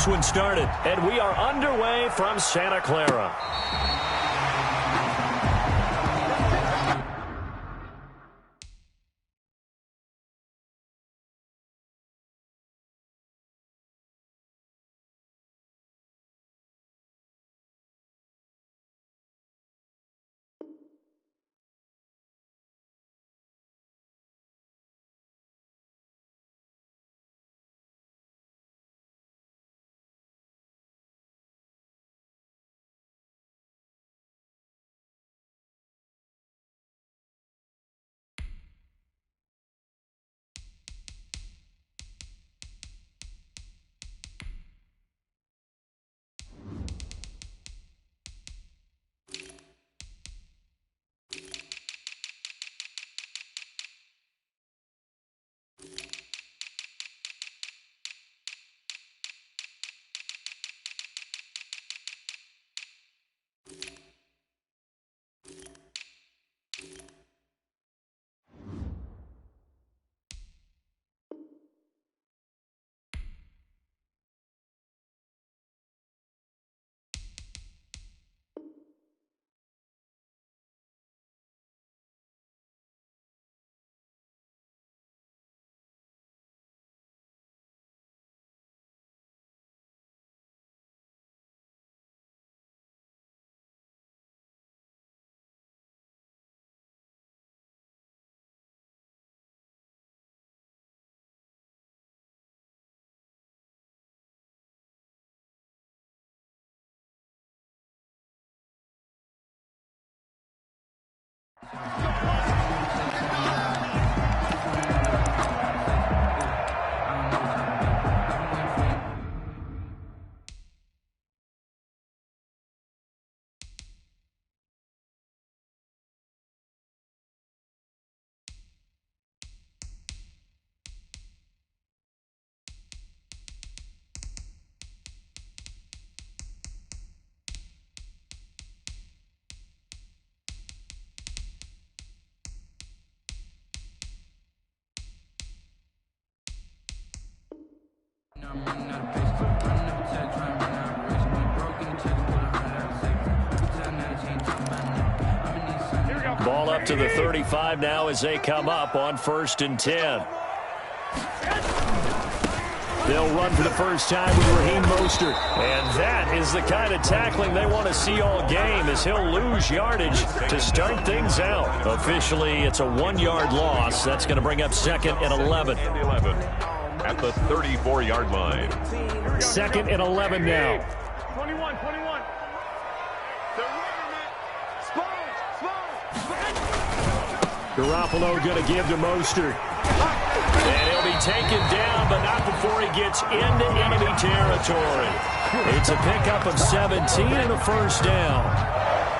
this one started. And we are underway from Santa Clara. Ball up to the 35 now as they come up on 1st and 10. They'll run for the first time with Raheem Mostert. And that is the kind of tackling they want to see all game, as he'll lose yardage to start things out. Officially, it's a 1-yard loss. That's going to bring up 2nd and 11. At the 34-yard line. 2nd and 11 now. 21. Garoppolo going to give to Mostert. And he'll be taken down, but not before he gets into enemy territory. It's a pickup of 17 and a first down.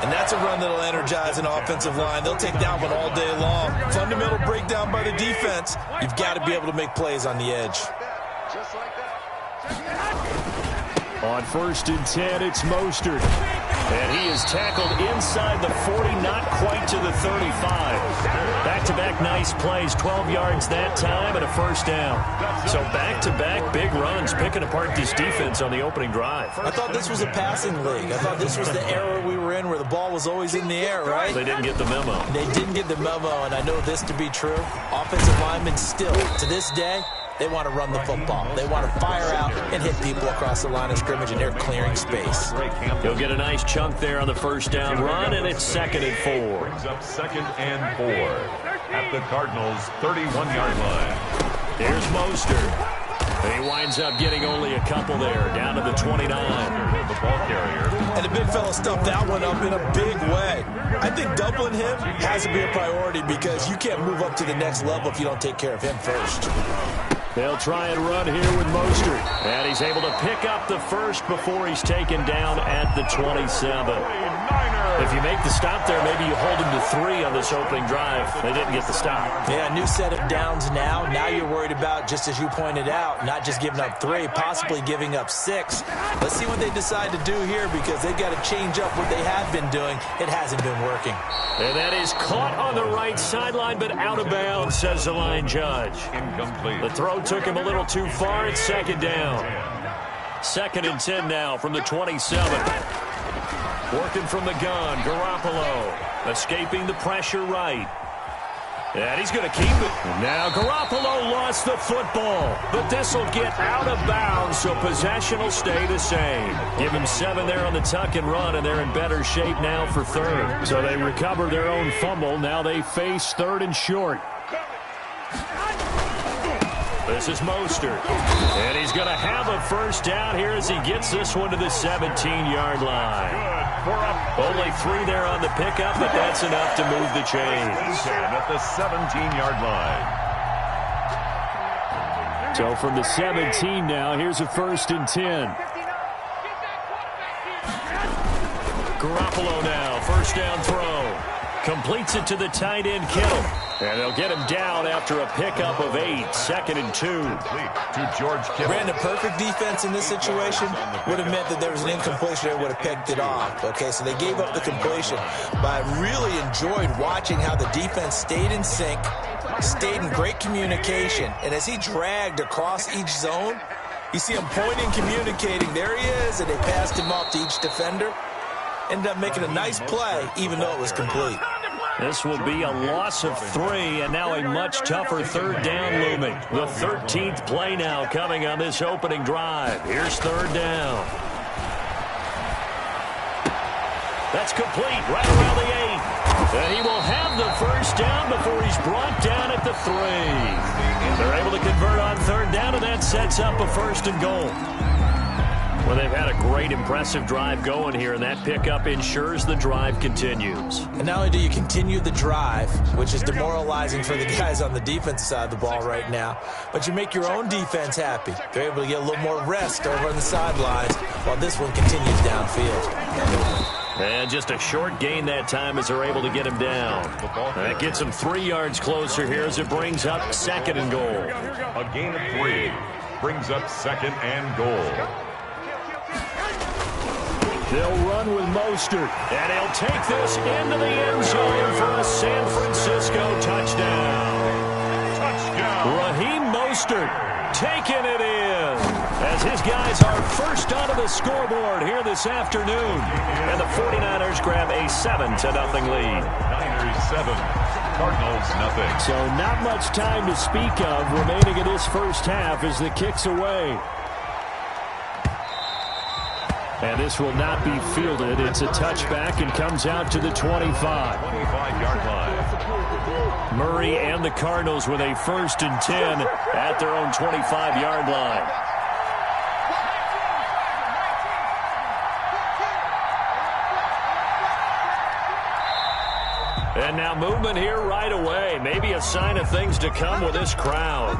And that's a run that'll energize an offensive line. They'll take that one all day long. Fundamental breakdown by the defense. You've got to be able to make plays on the edge. Just like that. On 1st and 10, it's Mostert. And he is tackled inside the 40, not quite to the 35. Back-to-back nice plays, 12 yards that time and a first down. So back-to-back big runs, picking apart this defense on the opening drive. I thought this was a passing league. I thought this was the era we were in where the ball was always in the air, right? They didn't get the memo. They didn't get the memo, and I know this to be true. Offensive linemen still, to this day, they want to run the football. They want to fire out and hit people across the line of scrimmage, and they're clearing space. He'll get a nice chunk there on the first down run, and it's 2nd and 4. Brings up 2nd and 4 at the Cardinals' 31-yard line. Here's Mostert. And he winds up getting only a couple there, down to the 29. The ball carrier. And the big fella stuffed that one up in a big way. I think doubling him has to be a priority because you can't move up to the next level if you don't take care of him first. They'll try and run here with Mostert. And he's able to pick up the first before he's taken down at the 27. If you make the stop there, maybe you hold him to 3 on this opening drive. They didn't get the stop. Yeah, new set of downs now. Now you're worried about, just as you pointed out, not just giving up 3, possibly giving up 6. Let's see what they decide to do here because they've got to change up what they have been doing. It hasn't been working. And that is caught on the right sideline, but out of bounds, says the line judge. Incomplete. The throw took him a little too far. It's 2nd down. 2nd and 10 now from the 27. Working from the gun, Garoppolo. Escaping the pressure right. And he's going to keep it. Now Garoppolo lost the football, but this will get out of bounds, so possession will stay the same. Give him 7 there on the tuck and run, and they're in better shape now for 3rd. So they recover their own fumble. Now they face 3rd and short. This is Mostert. And he's going to have a first down here as he gets this one to the 17-yard line. Only 3 there on the pickup, but that's enough to move the chains. At the 17-yard line. So from the 17 now, here's a 1st and 10. Garoppolo now, first down throw. Completes it to the tight end, Kittle. And they'll get him down after a pickup of 8. 2nd and 2. To George Kittle. Brandon, perfect defense in this situation would have meant that there was an incompletion. They would have picked it off. Okay, so they gave up the completion. But I really enjoyed watching how the defense stayed in sync, stayed in great communication. And as he dragged across each zone, you see him pointing, communicating. There he is, and they passed him off to each defender. Ended up making a nice play, even though it was complete. This will be a loss of 3, and now a much tougher 3rd down looming. The 13th play now coming on this opening drive. Here's 3rd down. That's complete right around the 8. And he will have the first down before he's brought down at the 3. They're able to convert on 3rd down, and that sets up a 1st and goal. Well, they've had a great, impressive drive going here, and that pickup ensures the drive continues. And not only do you continue the drive, which is demoralizing for the guys on the defensive side of the ball right now, but you make your own defense happy. They're able to get a little more rest over on the sidelines while this one continues downfield. And just a short gain that time as they're able to get him down. That gets him 3 yards closer here as it brings up 2nd and goal. A gain of 3 brings up 2nd and goal. They'll run with Mostert, and he'll take this into the end zone for a San Francisco touchdown. Raheem Mostert taking it in as his guys are first onto the scoreboard here this afternoon. And the 49ers grab a 7-0 lead. Niners 7, Cardinals nothing. So not much time to speak of remaining in this first half as the kick's away. And this will not be fielded. It's a touchback and comes out to the 25-yard line. Murray and the Cardinals with a 1st and 10 at their own 25-yard line. And now movement here right away. Maybe a sign of things to come with this crowd.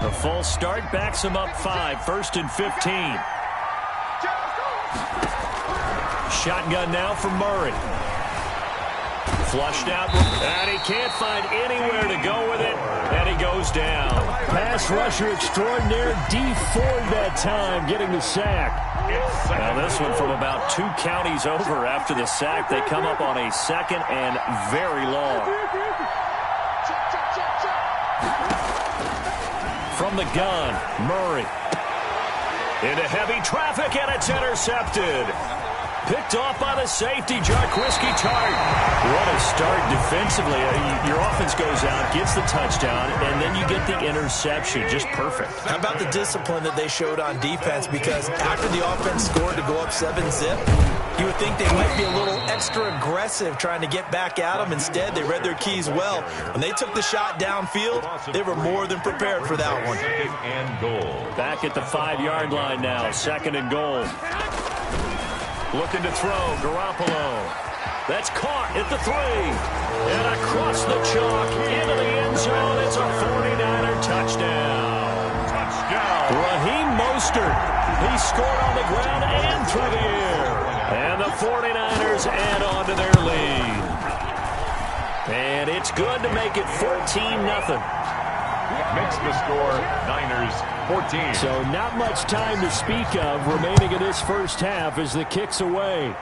A false start backs them up 5, 1st and 15. Shotgun now for Murray. Flushed out, and he can't find anywhere to go with it, and he goes down. Pass rusher extraordinaire, D Ford that time, getting the sack. Now this one from about 2 counties over after the sack. They come up on a 2nd and very long. From the gun, Murray. Into heavy traffic, and it's intercepted. Picked off by the safety, Jarquiski Tart. What a start defensively. Your offense goes out, gets the touchdown, and then you get the interception. Just perfect. How about the discipline that they showed on defense? Because after the offense scored to go up 7-zip, you would think they might be a little extra aggressive trying to get back at them. Instead, they read their keys well. When they took the shot downfield, they were more than prepared for that one. 2nd and goal. Back at the 5-yard line now, 2nd and goal. Looking to throw, Garoppolo. That's caught at the 3. And across the chalk into the end zone. It's a 49er touchdown. Raheem Mostert. He scored on the ground and through the air. And the 49ers add on to their lead. And it's good to make it 14-0. Makes the score Niners 14. So not much time to speak of remaining in this first half as the kick's away.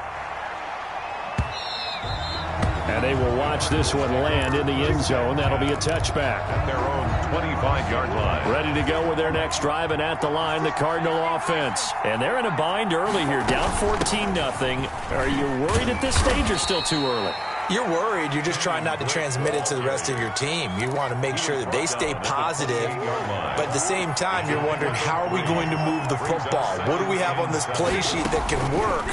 And they will watch this one land in the end zone. That'll be a touchback. At their own 25-yard line. Ready to go with their next drive, and at the line, the Cardinal offense. And they're in a bind early here, down 14-0. Are you worried at this stage or still too early? You're worried. You're just trying not to transmit it to the rest of your team. You want to make sure that they stay positive, but at the same time, you're wondering, how are we going to move the football? What do we have on this play sheet that can work?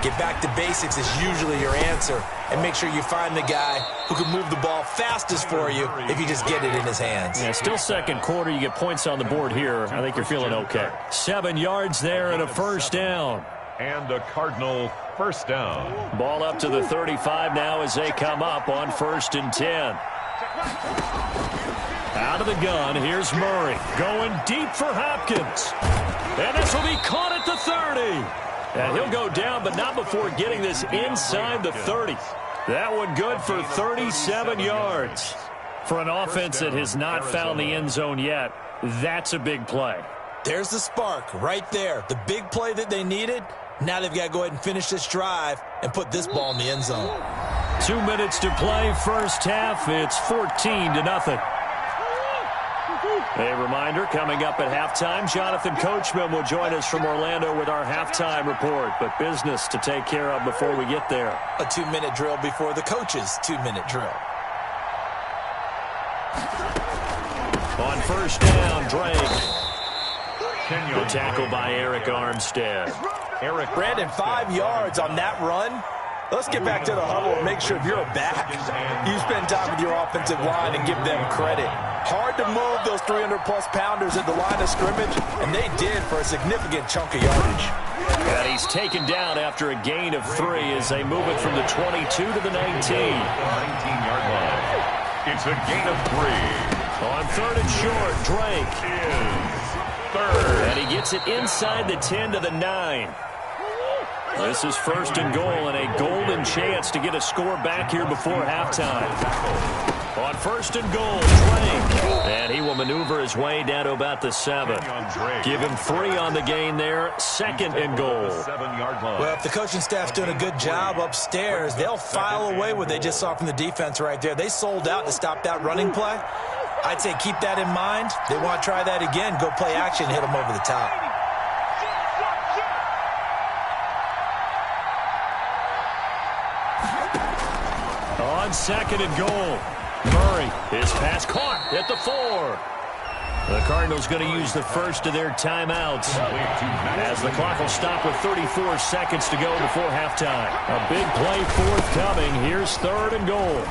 Get back to basics is usually your answer, and make sure you find the guy who can move the ball fastest for you if you just get it in his hands. Yeah, still second quarter. You get points on the board here. I think you're feeling okay. 7 yards there and a first down. And a Cardinal first down. Ball up to the 35 now as they come up on 1st and 10. Out of the gun, here's Murray. Going deep for Hopkins. And this will be caught at the 30. And he'll go down, but not before getting this inside the 30. That one good for 37 yards. For an offense that has not found the end zone yet, that's a big play. There's the spark right there. The big play that they needed. Now they've got to go ahead and finish this drive and put this ball in the end zone. 2 minutes to play, first half. It's 14-0. A reminder, coming up at halftime, Jonathan Coachman will join us from Orlando with our halftime report. But business to take care of before we get there. A 2-minute drill before the coach's 2-minute drill. On first down, Drake. The tackle by Eric Armstead. Brandon, 5 yards on that run. Let's get back to the huddle and make sure if you're a back, you spend time with your offensive line and give them credit. Hard to move those 300-plus pounders at the line of scrimmage, and they did for a significant chunk of yardage. And he's taken down after a gain of 3 as they move it from the 22 to the 19. 19-yard line. It's a gain of 3. On 3rd and short, Drake is third. And he gets it inside the 10 to the 9. This is 1st and goal, and a golden chance to get a score back here before halftime. On 1st and goal, Drake. And he will maneuver his way down to about the 7. Give him 3 on the gain there. 2nd and goal. 7-yard line. Well, if the coaching staff's doing a good job upstairs, they'll file away what they just saw from the defense right there. They sold out to stop that running play. I'd say keep that in mind. They want to try that again. Go play action, hit them over the top. On 2nd and goal, Murray, his pass caught at the 4. The Cardinals going to use the first of their timeouts as the clock will stop with 34 seconds to go before halftime. A big play forthcoming. Here's 3rd and goal.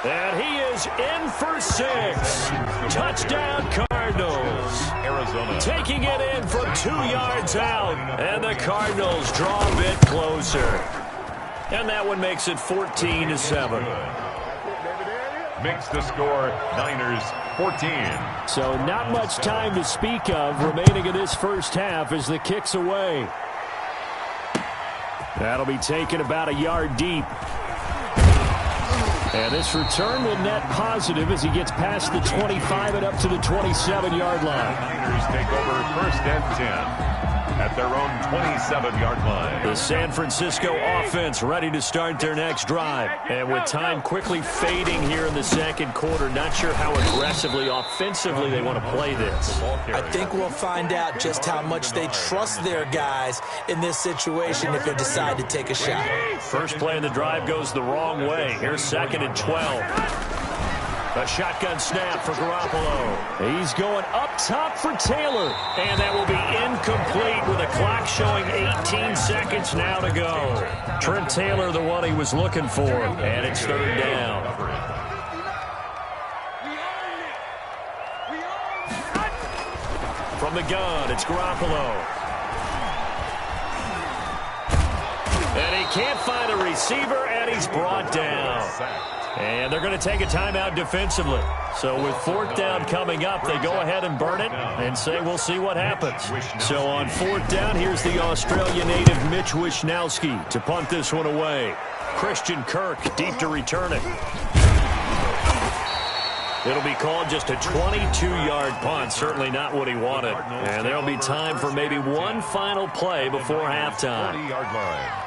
And he is in for 6. Touchdown, Cardinals. Arizona. Taking it in from 2 yards out. And the Cardinals draw a bit closer. And that one makes it 14-7. Makes the score Niners 14. So not much time to speak of remaining in this first half as the kick's away. That'll be taken about a yard deep. And this return will net positive as he gets past the 25 and up to the 27-yard line. Niners take over 1st and 10. At their own 27-yard line. The San Francisco offense ready to start their next drive. And with time quickly fading here in the second quarter, not sure how aggressively, offensively they want to play this. I think we'll find out just how much they trust their guys in this situation if they decide to take a shot. First play of the drive goes the wrong way. Here's 2nd and 12. A shotgun snap for Garoppolo. He's going up top for Taylor. And that will be incomplete with a clock showing 18 seconds now to go. Trent Taylor, the one he was looking for. And it's 3rd down. From the gun, it's Garoppolo. And he can't find a receiver, and he's brought down. And they're going to take a timeout defensively. So with 4th down coming up, they go ahead and burn it and say we'll see what happens. So on 4th down, here's the Australian native Mitch Wishnowsky to punt this one away. Christian Kirk deep to return it. It'll be called just a 22-yard punt. Certainly not what he wanted. And there'll be time for maybe one final play before halftime. 40-yard line.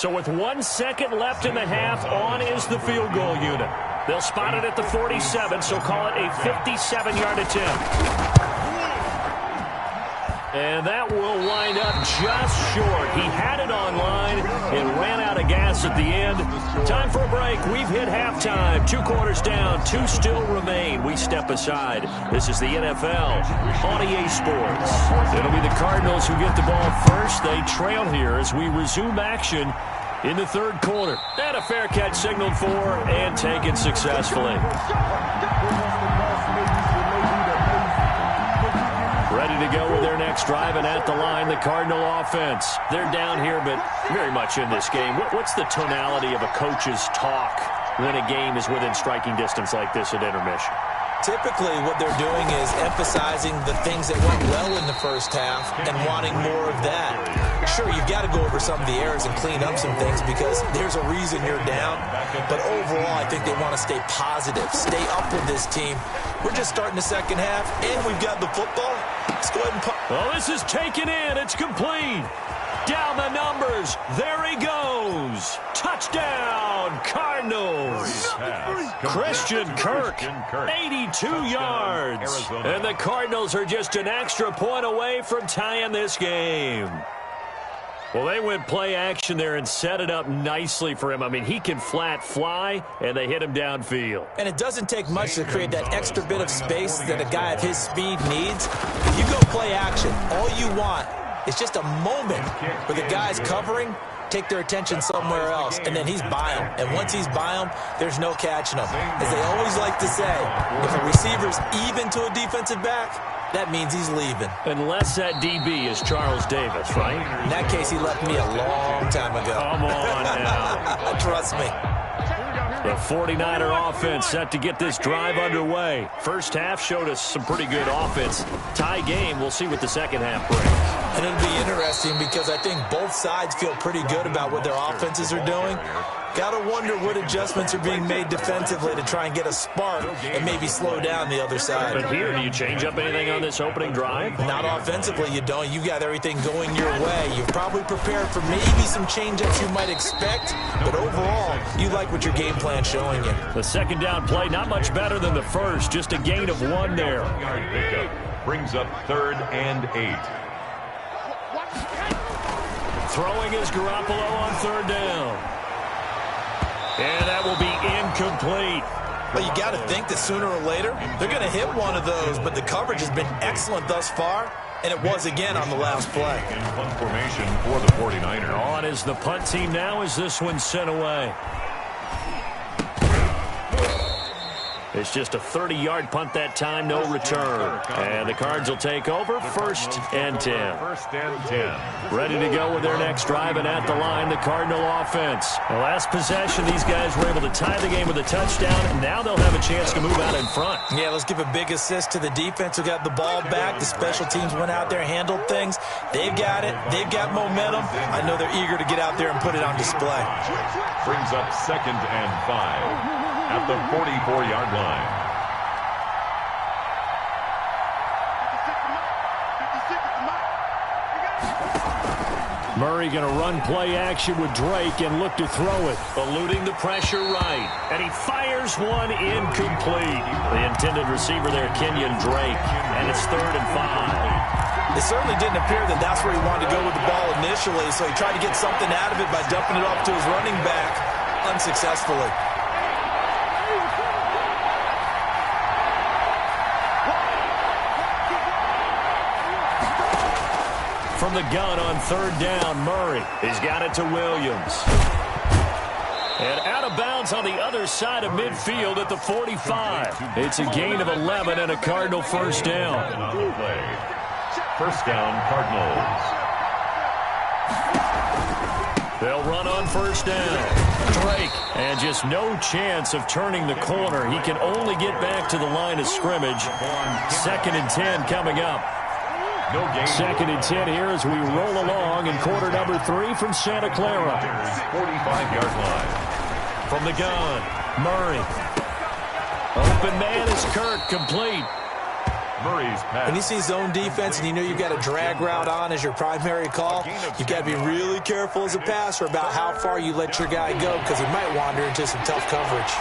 So with 1 second left in the half, on is the field goal unit. They'll spot it at the 47, so call it a 57-yard attempt. And that will wind up just short. He had it on line. It ran out of gas at the end. Time for a break. We've hit halftime. 2 quarters down. 2 still remain. We step aside. This is the NFL on EA Sports. It'll be the Cardinals who get the ball first. They trail here as we resume action in the third quarter. And a fair catch signaled for and taken successfully. Ready to go with their next drive, and at the line, the Cardinal offense. They're down here, but very much in this game. What's the tonality of a coach's talk when a game is within striking distance like this at intermission? Typically, what they're doing is emphasizing the things that went well in the first half and wanting more of that. Sure, you've got to go over some of the errors and clean up some things because there's a reason you're down. But overall, I think they want to stay positive, stay up with this team. We're just starting the second half, and we've got the football. Let's go ahead and pump. Oh, this is taken in. It's complete. Down the numbers. There he goes. Touchdown, Cardinals. Christian Kirk, 82 yards. And the Cardinals are just an extra point away from tying this game. Well, they went play action there and set it up nicely for him. I mean, he can flat fly, and they hit him downfield. And it doesn't take much to create that extra bit of space that a guy of his speed needs. If you go play action, all you want is just a moment where the guy's covering, take their attention somewhere else, and then he's by him. And once he's by him, there's no catching him. As they always like to say, if a receiver's even to a defensive back, that means he's leaving. Unless that DB is Charles Davis, right? In that case, he left me a long time ago. Come on now. Trust me. The 49er offense set to get this drive underway. First half showed us some pretty good offense. Tie game. We'll see what the second half brings. And it'll be interesting because I think both sides feel pretty good about what their offenses are doing. Got to wonder what adjustments are being made defensively to try and get a spark and maybe slow down the other side. But here, do you change up anything on this opening drive? Not offensively, you don't. You got everything going your way. You've probably prepared for maybe some change-ups you might expect, but overall, you like what your game plan's showing you. The second down play, not much better than the first. Just a gain of 1 there. Brings up 3rd and 8. Throwing is Garoppolo on 3rd down. And that will be incomplete. Well, you got to think that sooner or later, they're going to hit one of those, but the coverage has been excellent thus far, and it was again on the last play. In punt formation for the 49ers. On is the punt team now as this one's sent away. It's just a 30-yard punt that time, no return. And the Cards will take over 1st and 10. 1st and 10. Ready to go with their next drive, and at the line, the Cardinal offense. The last possession, these guys were able to tie the game with a touchdown, and now they'll have a chance to move out in front. Yeah, let's give a big assist to the defense who got the ball back. The special teams went out there, handled things. They've got it. They've got momentum. I know they're eager to get out there and put it on display. Brings up 2nd and 5. At the 44-yard line. Murray going to run play action with Drake and look to throw it. Eluding the pressure right. And he fires one incomplete. The intended receiver there, Kenyon Drake. And it's 3rd and 5. It certainly didn't appear that that's where he wanted to go with the ball initially, so he tried to get something out of it by dumping it off to his running back unsuccessfully. From the gun on 3rd down, Murray. He's got it to Williams. And out of bounds on the other side of midfield at the 45. It's a gain of 11 and a Cardinal 1st down. 1st down, Cardinals. They'll run on 1st down. Drake, and just no chance of turning the corner. He can only get back to the line of scrimmage. 2nd and 10 coming up. 2nd and 10 here as we roll along in quarter number 3 from Santa Clara. 45-yard line. From the gun, Murray. Open man is Kirk, complete. Murray's pass. When you see zone defense and you know you've got a drag route on as your primary call, you've got to be really careful as a passer about how far you let your guy go because he might wander into some tough coverage.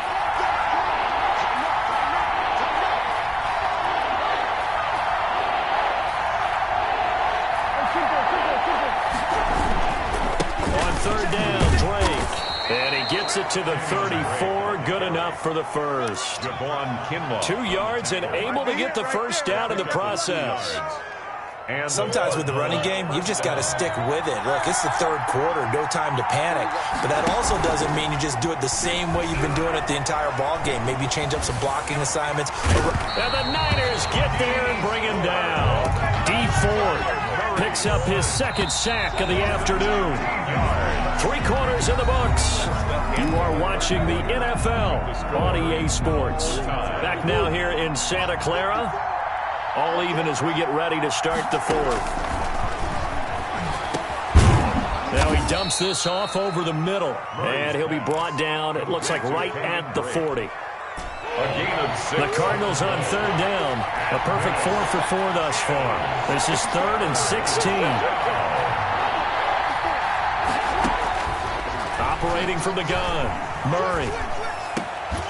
On third down, Drake. And he gets it to the 34. Good enough for the first. 2 yards and able to get the first down in the process. Sometimes with the running game, you've just got to stick with it. Look, it's the third quarter, no time to panic. But that also doesn't mean you just do it the same way you've been doing it the entire ball game. Maybe change up some blocking assignments. And the Niners get there and bring him down. D Ford picks up his second sack of the afternoon. 3 quarters in the books. You are watching the NFL on EA Sports. Back now here in Santa Clara. All even as we get ready to start the fourth. Now he dumps this off over the middle. And he'll be brought down, it looks like right at the 40. The Cardinals on third down. A perfect 4 for 4 thus far. This is 3rd and 16. Operating from the gun, Murray.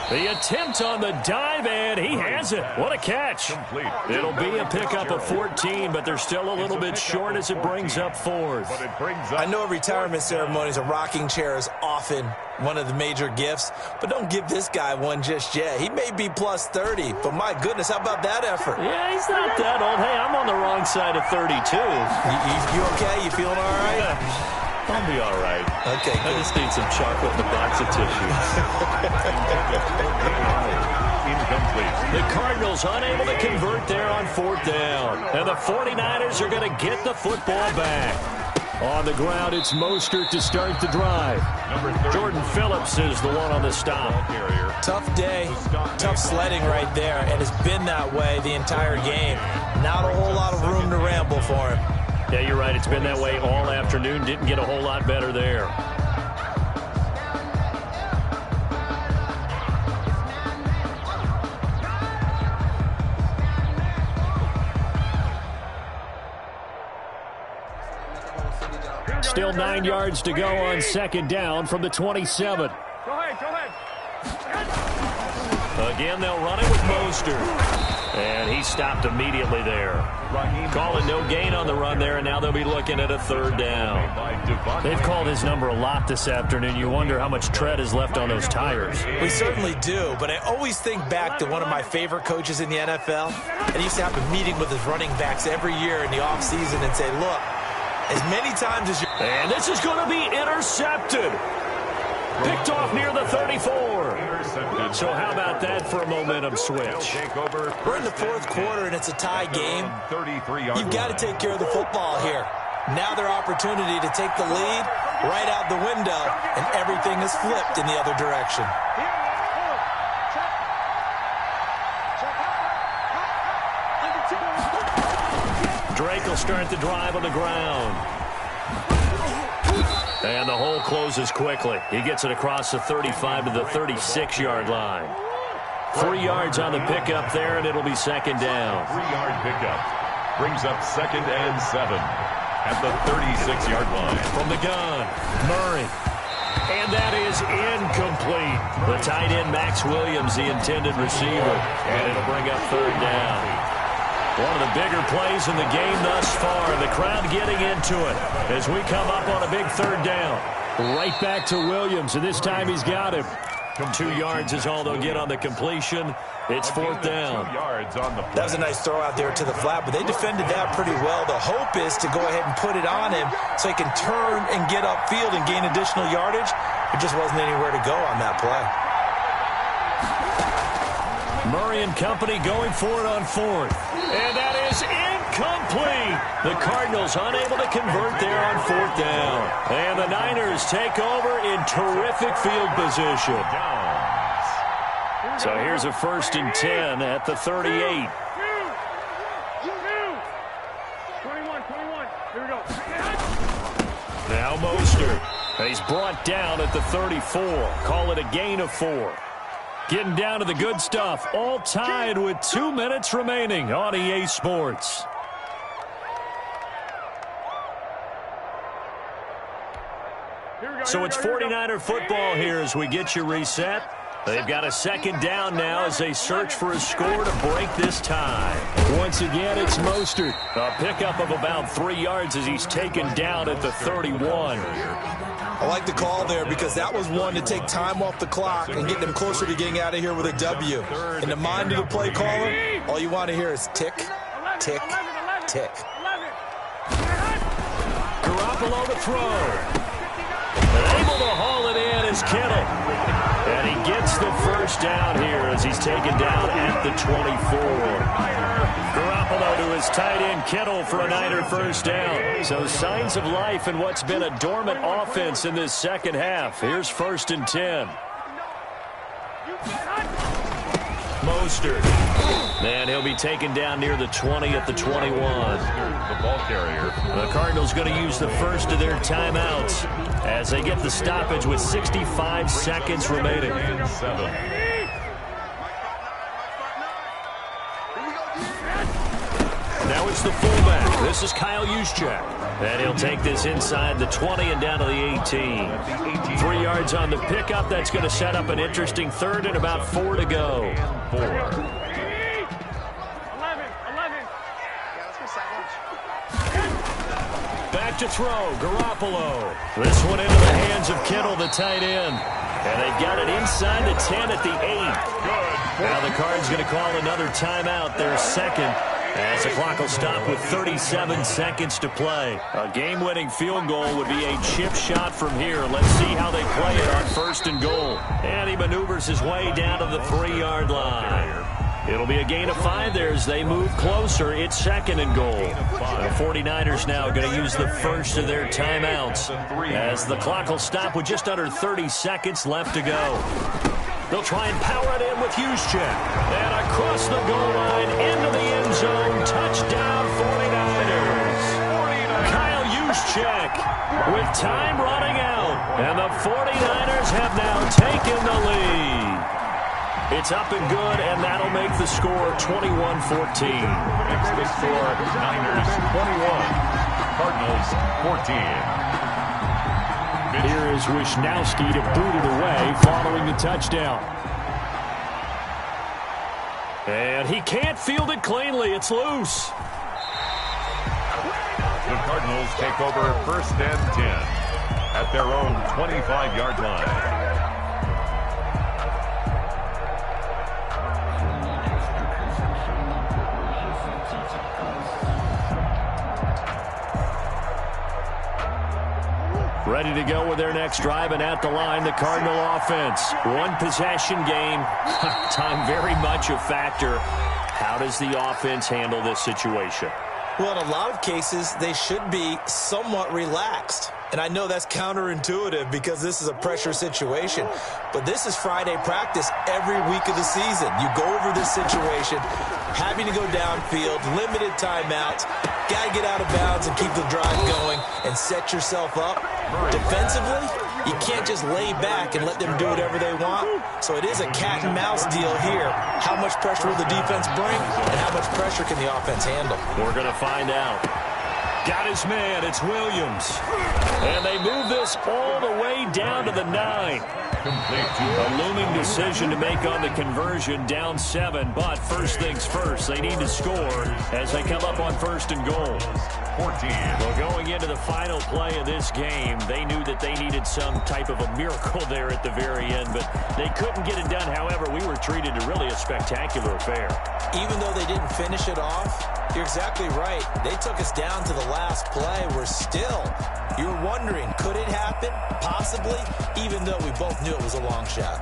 The attempt on the dive, and he has it. What a catch. It'll be a pickup of 14, but they're still a little bit short as it brings up 4th. I know at retirement ceremonies, a rocking chair is often one of the major gifts, but don't give this guy one just yet. He may be plus 30, but my goodness, how about that effort? Yeah, he's not that old. Hey, I'm on the wrong side of 32. You okay? You feeling all right? Yeah. I'll be all right. Okay, I just need some chocolate and a box of tissues. Incomplete. The Cardinals unable to convert there on 4th down. And the 49ers are going to get the football back. On the ground, it's Mostert to start the drive. Jordan Phillips is the one on the stop. Tough day, tough sledding right there, and it's been that way the entire game. Not a whole lot of room to ramble for him. Yeah, you're right. It's been that way all afternoon. Didn't get a whole lot better there. Still 9 yards to go on second down from the 27. Go ahead. Again, they'll run it with Mostert. And he stopped immediately there. Calling no gain on the run there, and now they'll be looking at a 3rd down. They've called his number a lot this afternoon. You wonder how much tread is left on those tires. We certainly do, but I always think back to one of my favorite coaches in the NFL. And he used to have a meeting with his running backs every year in the offseason and say, look, as many times as you... And this is going to be intercepted. Picked off near the 34. So how about that for a momentum switch? We're in the 4th quarter, and it's a tie game. You've got to take care of the football here. Now their opportunity to take the lead right out the window, and everything is flipped in the other direction. Drake will start the drive on the ground. And the hole closes quickly. He gets it across the 35 to the 36-yard line. 3 yards on the pickup there, and it'll be second down. 3-yard pickup. Brings up 2nd and 7 at the 36-yard line. From the gun, Murray. And that is incomplete. The tight end, Max Williams, the intended receiver. And it'll bring up 3rd down. One of the bigger plays in the game thus far. The crowd getting into it as we come up on a big 3rd down. Right back to Williams, and this time he's got him. 2 yards is all they'll get on the completion. It's 4th down. That was a nice throw out there to the flat, but they defended that pretty well. The hope is to go ahead and put it on him so he can turn and get upfield and gain additional yardage. There just wasn't anywhere to go on that play. Murray and company going for it on 4th. And that is incomplete. The Cardinals unable to convert there on 4th down. And the Niners take over in terrific field position. So here's a 1st and 10 at the 38. 21. Here we go. Now Mostert. He's brought down at the 34. Call it a gain of 4. Getting down to the good stuff. All tied with 2 minutes remaining on EA Sports. So it's 49er football here as we get you reset. They've got a second down now as they search for a score to break this tie. Once again, it's Mostert. A pickup of about 3 yards as he's taken down at the 31. I like the call there because that was one to take time off the clock and get them closer to getting out of here with a W. In the mind of the play caller, all you want to hear is tick, tick, tick. Garoppolo to throw. Able to haul it in is Kittle. And he gets the first down here as he's taken down at the 24. Garoppolo to his tight end Kittle for a Niner first down. So signs of life in what's been a dormant offense in this second half. Here's 1st and 10. Mostert. And he'll be taken down near the 20 at the 21. The ball carrier. The Cardinals going to use the first of their timeouts as they get the stoppage with 65 seconds remaining. Now it's the fullback. This is Kyle Juszczyk. And he'll take this inside the 20 and down to the 18. 3 yards on the pickup. That's going to set up an interesting third and about 4 to go. 4. Back to throw, Garoppolo. This one into the hands of Kittle, the tight end. And they've got it inside the 10 at the 8. Now the Cards going to call another timeout, their second, as the clock will stop with 37 seconds to play. A game-winning field goal would be a chip shot from here. Let's see how they play it on 1st and goal. And he maneuvers his way down to the 3-yard line. It'll be a gain of 5 there as they move closer. It's 2nd and goal. The 49ers now going to use the first of their timeouts as the clock will stop with just under 30 seconds left to go. They'll try and power it in with Juszczyk. And across the goal line into the end zone. Touchdown 49ers. Kyle Juszczyk with time running out. And the 49ers have now taken the lead. It's up and good, and that'll make the score 21-14. Makes the score Niners 21, Cardinals 14. Here is Wisnowski to boot it away following the touchdown. And he can't field it cleanly. It's loose. The Cardinals take over 1st and 10 at their own 25-yard line. Ready to go with their next drive, and at the line, the Cardinal offense. One possession game. Time very much a factor. How does the offense handle this situation? Well, in a lot of cases, they should be somewhat relaxed. And I know that's counterintuitive because this is a pressure situation. But this is Friday practice every week of the season. You go over this situation, having to go downfield, limited timeouts, got to get out of bounds and keep the drive going and set yourself up. Defensively, you can't just lay back and let them do whatever they want. So it is a cat and mouse deal here. How much pressure will the defense bring and how much pressure can the offense handle? We're going to find out. Got his man. It's Williams. And they move this all the way down to the 9. A looming decision to make on the conversion, down 7. But first things first, they need to score as they come up on 1st and goal. 14. Well, going into the final play of this game, they knew that they needed some type of a miracle there at the very end, but they couldn't get it done. However, we were treated to really a spectacular affair. Even though they didn't finish it off, you're exactly right. They took us down to the last play. We're still, you're wondering, could it happen? Possibly, even though we both knew it was a long shot.